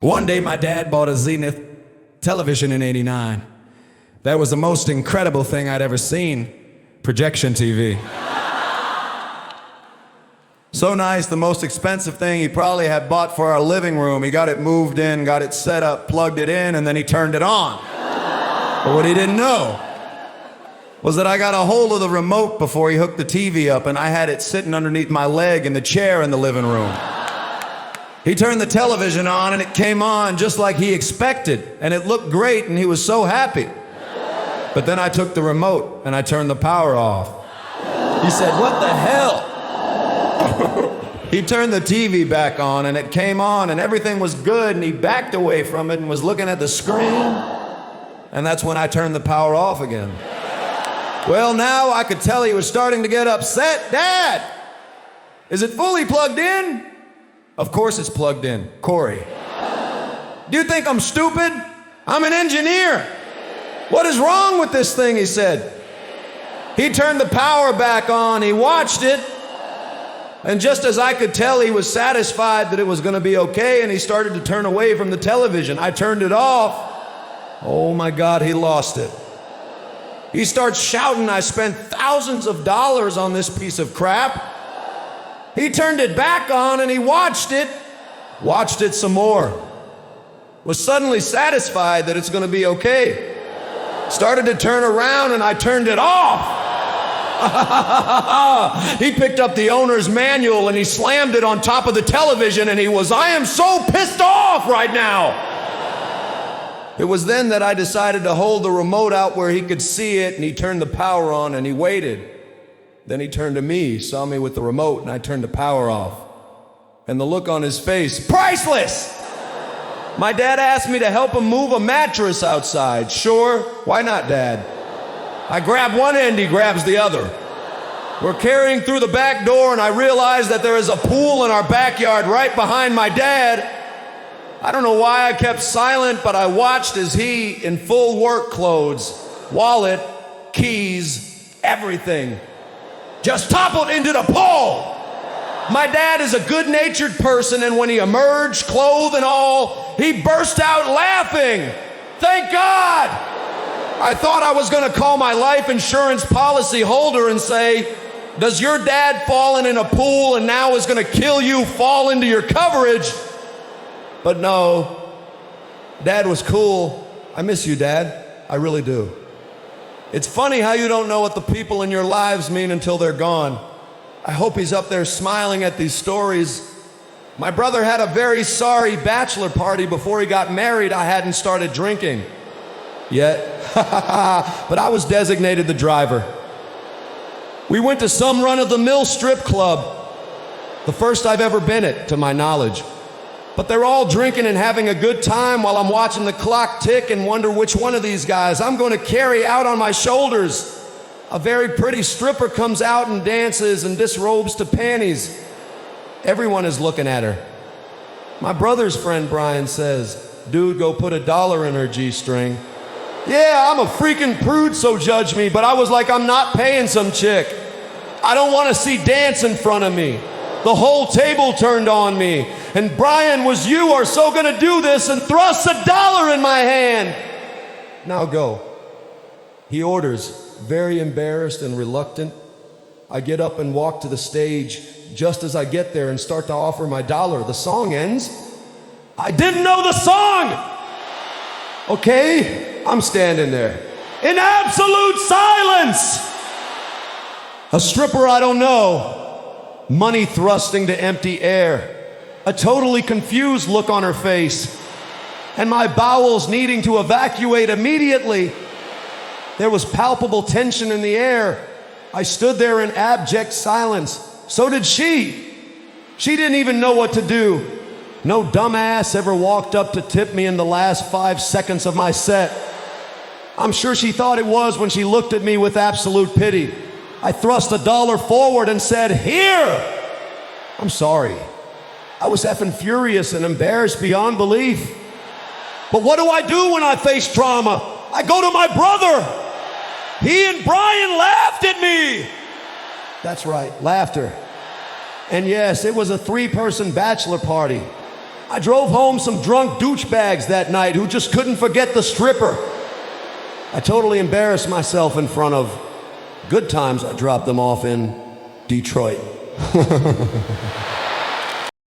One day my dad bought a Zenith television in '89. That was the most incredible thing I'd ever seen. Projection TV. So nice, the most expensive thing he probably had bought for our living room. He got it moved in, got it set up, plugged it in, and then he turned it on. But what he didn't know was that I got a hold of the remote before he hooked the TV up, and I had it sitting underneath my leg in the chair in the living room. He turned the television on and it came on just like he expected, and it looked great and he was so happy. But then I took the remote and I turned the power off. He said, "What the hell?" He turned the TV back on and it came on and everything was good, and he backed away from it and was looking at the screen, and that's when I turned the power off again. Well, now I could tell he was starting to get upset. "Dad, is it fully plugged in?" "Of course it's plugged in, Corey." "Do you think I'm stupid? I'm an engineer. What is wrong with this thing?" he said. He turned the power back on, he watched it, and just as I could tell, he was satisfied that it was going to be okay, and he started to turn away from the television. I turned it off. Oh my God, he lost it. He starts shouting, "I spent thousands of dollars on this piece of crap." He turned it back on and he watched it some more. Was suddenly satisfied that it's going to be okay. Started to turn around and I turned it off. He picked up the owner's manual and he slammed it on top of the television, and "I am so pissed off right now." It was then that I decided to hold the remote out where he could see it, and he turned the power on and he waited. Then he turned to me, saw me with the remote, and I turned the power off. And the look on his face, priceless! My dad asked me to help him move a mattress outside. Sure, why not, Dad? I grab one end, he grabs the other. We're carrying through the back door, and I realize that there is a pool in our backyard right behind my dad. I don't know why I kept silent, but I watched as he, in full work clothes, wallet, keys, everything, just toppled into the pool. My dad is a good-natured person, and when he emerged, clothes and all, he burst out laughing. Thank God! I thought I was going to call my life insurance policy holder and say, "Does your dad fallen in a pool and now is going to kill you fall into your coverage?" But no, Dad was cool. I miss you, Dad. I really do. It's funny how you don't know what the people in your lives mean until they're gone. I hope he's up there smiling at these stories. My brother had a very sorry bachelor party before he got married. I hadn't started drinking yet, but I was designated the driver. We went to some run-of-the-mill strip club, the first I've ever been at, to my knowledge. But they're all drinking and having a good time while I'm watching the clock tick and wonder which one of these guys I'm going to carry out on my shoulders. A very pretty stripper comes out and dances and disrobes to panties. Everyone is looking at her. My brother's friend Brian says, "Dude, go put $1 in her G-string." Yeah, I'm a freaking prude, so judge me, but I was like, I'm not paying some chick. I don't want to see dance in front of me. The whole table turned on me. And Brian, you are so going to do this, and thrusts $1 in my hand. "Now go." He orders, very embarrassed and reluctant. I get up and walk to the stage. Just as I get there and start to offer my $1, the song ends. I didn't know the song! Okay, I'm standing there in absolute silence. A stripper I don't know, money thrusting to empty air, a totally confused look on her face, and my bowels needing to evacuate immediately. There was palpable tension in the air. I stood there in abject silence. So did she. She didn't even know what to do. No dumbass ever walked up to tip me in the last 5 seconds of my set. I'm sure she thought it was when she looked at me with absolute pity. I thrust $1 forward and said, "Here!" I'm sorry. I was effing furious and embarrassed beyond belief. But what do I do when I face trauma? I go to my brother. He and Brian laughed at me. That's right, laughter. And yes, it was a 3-person bachelor party. I drove home some drunk douchebags that night who just couldn't forget the stripper. I totally embarrassed myself in front of good times. I dropped them off in Detroit.